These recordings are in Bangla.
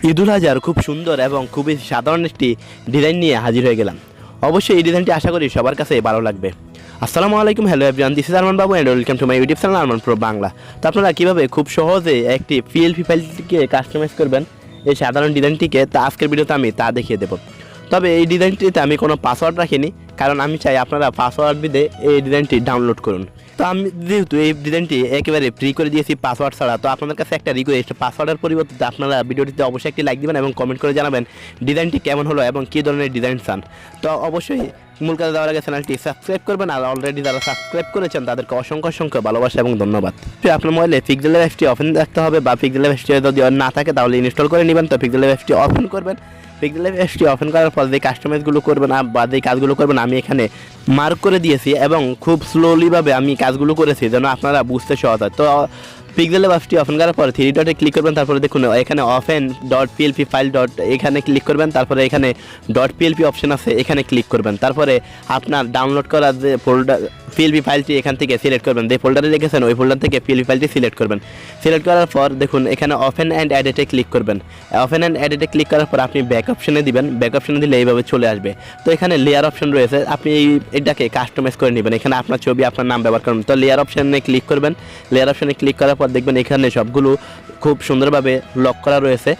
ঈদুল আজহার খুব সুন্দর এবং খুবই সাধারণ একটি ডিজাইন নিয়ে হাজির হয়ে গেলাম। অবশ্যই এই ডিজাইনটি আশা করি সবার কাছে ভালো লাগবে। আসসালামু আলাইকুম, hello everyone, this is Arman Babu and welcome to my YouTube channel Arman pro Bangla. তো আপনারা কীভাবে খুব সহজে একটি পিএলপি ফাইলটিকে কাস্টমাইজ করবেন এই সাধারণ ডিজাইনটিকে, তা আজকের ভিডিওতে আমি তা দেখিয়ে দেবো। তবে এই ডিজাইনটিতে আমি কোনো পাসওয়ার্ড রাখিনি, কারণ আমি চাই আপনারা পাসওয়ার্ড দিয়ে এই ডিজাইনটি ডাউনলোড করুন। তো আমি যেহেতু এই ডিজাইনটি একেবারে ফ্রি করে দিয়েছি পাসওয়ার্ড ছাড়া, তো আপনাদের কাছে একটা রিকোয়েস্ট, পাসওয়ার্ডের পরিবর্তে আপনারা ভিডিওটিতে অবশ্যই একটি লাইক দিবেন এবং কমেন্ট করে জানাবেন ডিজাইনটি কেমন হলো এবং কী ধরনের ডিজাইন চান। তো অবশ্যই মূল কাজে দেওয়ার আগে চ্যানেলটি সাবস্ক্রাইব করবেন, আর অলরেডি যারা সাবস্ক্রাইব করেছেন তাদেরকে অসংখ্য অসংখ্য ভালোবাসা এবং ধন্যবাদ। আপনার মোবাইলে পিক্সেলেব অ্যাপটি ওপেন রাখতে হবে, বা পিক্সেলেব অ্যাপটি যদি না থাকে তাহলে ইনস্টল করে নেবেন। তো পিক্সেলেব অ্যাপটি ওপেন করবেন। পিক্সেলেব অ্যাপটি ওপেন করার পর যে কাস্টমাইজগুলো করবেন বা যে কাজগুলো করবেন আমি এখানে মার্ক করে দিয়েছি এবং খুব স্লোলিভাবে আমি কাজগুলো করেছি যেন আপনারা বুঝতে সহজ হয়। তো পিক্সেলেব অ্যাপটি ওপেন করার পর 3 ডটে ক্লিক করবেন, তারপরে দেখুন এখানে open dot PLP file dot এখানে ক্লিক করবেন, তারপরে এখানে ডট পিএলপি অপশন আছে এখানে ক্লিক করবেন, তারপরে আপনার ডাউনলোড করা যে ফোল্ডার পিএলপি ফাইলটি এখান থেকে সিলেক্ট করবেন, যে ফোল্ডারে রেখেছেন ওই ফোল্ডার থেকে পিএলপি ফাইলটি সিলেক্ট করবেন। সিলেক্ট করার পর দেখুন এখানে ওপেন অ্যান্ড এডিটে ক্লিক করবেন। ওপেন অ্যান্ড এডিটে ক্লিক করার পর আপনি ব্যাক অপশনে দিবেন, ব্যাক অপশনে দিলে এইভাবে চলে আসবে। তো এখানে লেয়ার অপশন রয়েছে, আপনি এটাকে কাস্টমাইজ করে নেবেন। এখানে আপনার ছবি আপনার নাম ব্যবহার করবেন। তো লেয়ার অপশনে ক্লিক করবেন। লেয়ার অপশনে ক্লিক করার পর দেখবেন এখানে সবগুলো খুব সুন্দরভাবে লক করা রয়েছে।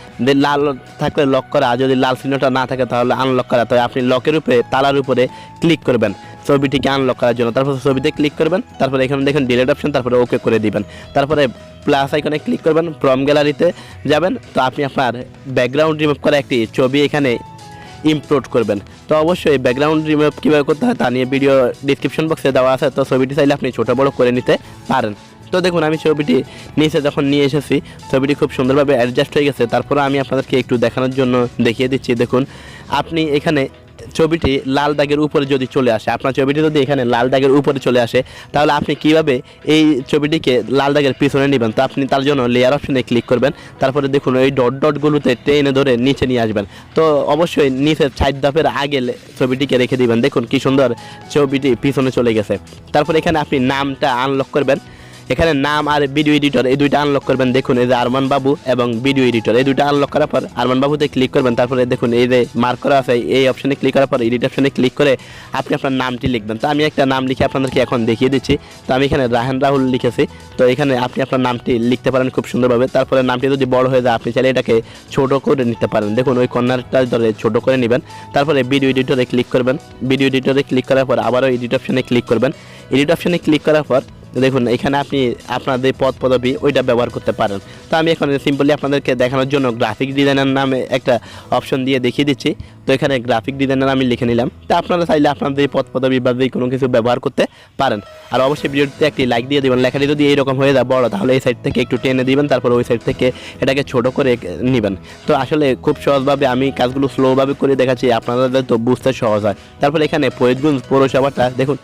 লাল থাকলে লক করা, যদি লাল চিহ্নটা না থাকে তাহলে আনলক করা। তো আপনি লকের উপরে তালার উপরে ক্লিক করবেন ছবিটিকে আনলক করার জন্য, তারপর ছবিতে ক্লিক করবেন, তারপরে এখানে দেখেন ডিলিট অপশন, তারপরে ওকে করে দিবেন। তারপরে প্লাস আইকনে ক্লিক করবেন, ফ্রম গ্যালারিতে যাবেন। তো আপনি আপনার ব্যাকগ্রাউন্ড রিমুভ করা একটি ছবি এখানে ইম্পোর্ট করবেন। তো অবশ্যই ব্যাকগ্রাউন্ড রিমুভ কীভাবে করতে হয় তা নিয়ে ভিডিও ডিসক্রিপশন বক্সে দেওয়া আছে। তো ছবিটি চাইলে আপনি ছোটো বড়ো করে নিতে পারেন। তো দেখুন আমি ছবিটি নিচে যখন নিয়ে এসেছি, ছবিটি খুব সুন্দরভাবে অ্যাডজাস্ট হয়ে গেছে। তারপরে আমি আপনাদেরকে একটু দেখানোর জন্য দেখিয়ে দিচ্ছি। দেখুন আপনি এখানে ছবিটি লাল দাগের উপরে যদি চলে আসে, আপনার ছবিটি যদি এখানে লাল দাগের উপরে চলে আসে, তাহলে আপনি কিভাবে এই ছবিটিকে লাল দাগের পিছনে নেবেন। তো আপনি তার জন্য লেয়ার অপশনে ক্লিক করবেন, তারপরে দেখুন এই ডটগুলোতে টেনে ধরে নিচে নিয়ে আসবেন। তো অবশ্যই নিচের 4 ধাপের আগে ছবিটিকে রেখে দিবেন। দেখুন কি সুন্দর ছবিটি পিছনে চলে গেছে। তারপর এখানে আপনি নামটা আনলক করবেন। এখানে নাম আর ভিডিও এডিটর এই দুইটা আনলক করবেন। দেখুন এই যে আরমান বাবু এবং ভিডিও এডিটর এই দুইটা আনলক করার পর আরমান বাবুতে ক্লিক করবেন। তারপরে দেখুন এই যে মার্ক করা আছে এই অপশনে ক্লিক করার পর এডিট অপশনে ক্লিক করে আপনি আপনার নামটি লিখবেন। তো আমি একটা নাম লিখে আপনাদেরকে এখন দেখিয়ে দিচ্ছি। তো আমি এখানে রাহান রাহুল লিখেছি। তো এখানে আপনি আপনার নামটি লিখতে পারেন খুব সুন্দরভাবে। তারপরে নামটি যদি বড় হয়ে যায় আপনি চাইলে এটাকে ছোট করে নিতে পারেন। দেখুন ওই কর্নারটা ধরে ছোট করে নেবেন। তারপরে ভিডিও এডিটরে ক্লিক করবেন। ভিডিও এডিটরে ক্লিক করার পর আবারও এডিট অপশনে ক্লিক করবেন। এডিট অপশনে ক্লিক করার পর দেখুন এখানে আপনি আপনাদের পদবি ওইটা ব্যবহার করতে পারেন। তো আমি এখন সিম্পলি আপনাদেরকে দেখানোর জন্য গ্রাফিক ডিজাইনার নামে একটা অপশন দিয়ে দেখিয়ে দিচ্ছি। তো এখানে গ্রাফিক ডিজাইনার আমি লিখে নিলাম। তো আপনারা চাইলে আপনাদের পদবি বা যে কোনো কিছু ব্যবহার করতে পারেন। আর অবশ্যই ভিডিওতে একটি লাইক দিয়ে দেবেন। লেখাটি যদি এইরকম হয়ে যায় বড়, তাহলে এই সাইড থেকে একটু টেনে দিবেন, তারপর ওই সাইড থেকে এটাকে ছোট করে নেবেন। তো আসলে খুব সহজভাবে আমি কাজগুলো স্লোভাবে করে দেখাচ্ছি, আপনাদের তো বুঝতে সহজ হয়। তারপর এখানে ফরিদগঞ্জ পৌরসভাটা দেখুন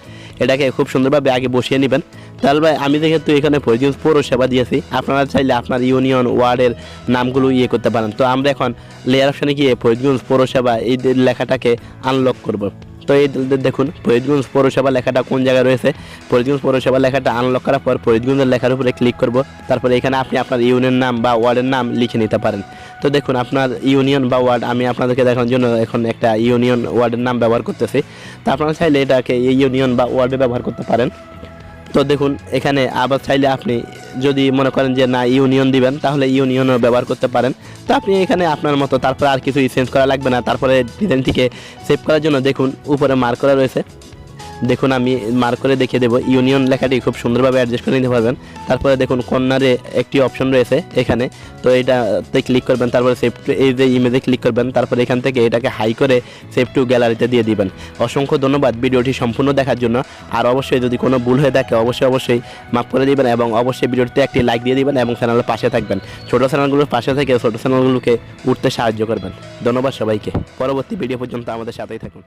এটাকে খুব সুন্দরভাবে আগে বসিয়ে নেবেন। তাহলে আমি যেহেতু এখানে ফরিদগঞ্জ পৌরসভা দিয়েছি, আপনারা চাইলে আপনার ইউনিয়ন ওয়ার্ডের নামগুলো করতে পারেন। তো আমরা এখন লেয়ার অপশনে গিয়ে ফরিদগঞ্জ পৌরসভা এই লেখাটাকে আনলক করব। তো এই দেখুন ফরিদগঞ্জ পৌরসভা লেখাটা কোন জায়গায় রয়েছে। ফরিদগঞ্জ পৌরসভা লেখাটা আনলক করার পর ফরিদগঞ্জের লেখার উপরে ক্লিক করব। তারপরে এখানে আপনি আপনার ইউনিয়ন নাম বা ওয়ার্ডের নাম লিখে নিতে পারেন। তো দেখুন আপনার ইউনিয়ন বা ওয়ার্ড, আমি আপনাদেরকে দেখানোর জন্য এখন একটা ইউনিয়ন ওয়ার্ডের নাম ব্যবহার করতেছি। তো আপনারা চাইলে এটাকে ইউনিয়ন বা ওয়ার্ডে ব্যবহার করতে পারেন। তো দেখুন এখানে আবার চাইলে আপনি যদি মনে করেন যে না ইউনিয়ন দিবেন, তাহলে ইউনিয়নও ব্যবহার করতে পারেন। তো আপনি এখানে আপনার মতো, তারপরে আর কিছু চেঞ্জ করা লাগবে না। তারপরে ডিজাইনটিকে সেভ করার জন্য দেখুন উপরে মার্ক করা রয়েছে। দেখুন আমি মার্ক করে দেখিয়ে দেবো। ইউনিয়ন লেখাটি খুব সুন্দরভাবে অ্যাডজাস্ট করে নিতে পারবেন। তারপরে দেখুন কর্নারে একটি অপশন রয়েছে এখানে, তো এইটাতে ক্লিক করবেন। তারপরে সেভ টু এই যে ইমেজে ক্লিক করবেন। তারপরে এখান থেকে এটাকে হাই করে সেভ টু গ্যালারিতে দিয়ে দিবেন। অসংখ্য ধন্যবাদ ভিডিওটি সম্পূর্ণ দেখার জন্য। আর অবশ্যই যদি কোনো ভুল হয়ে থাকে অবশ্যই মাফ করে দিবেন, এবং অবশ্যই ভিডিওটিতে একটি লাইক দিয়ে দিবেন এবং চ্যানেলের পাশে থাকবেন। ছোটো চ্যানেলগুলোর পাশে থেকে ছোটো চ্যানেলগুলোকে উঠতে সাহায্য করবেন। ধন্যবাদ সবাইকে। পরবর্তী ভিডিও পর্যন্ত আমাদের সাথেই থাকুন।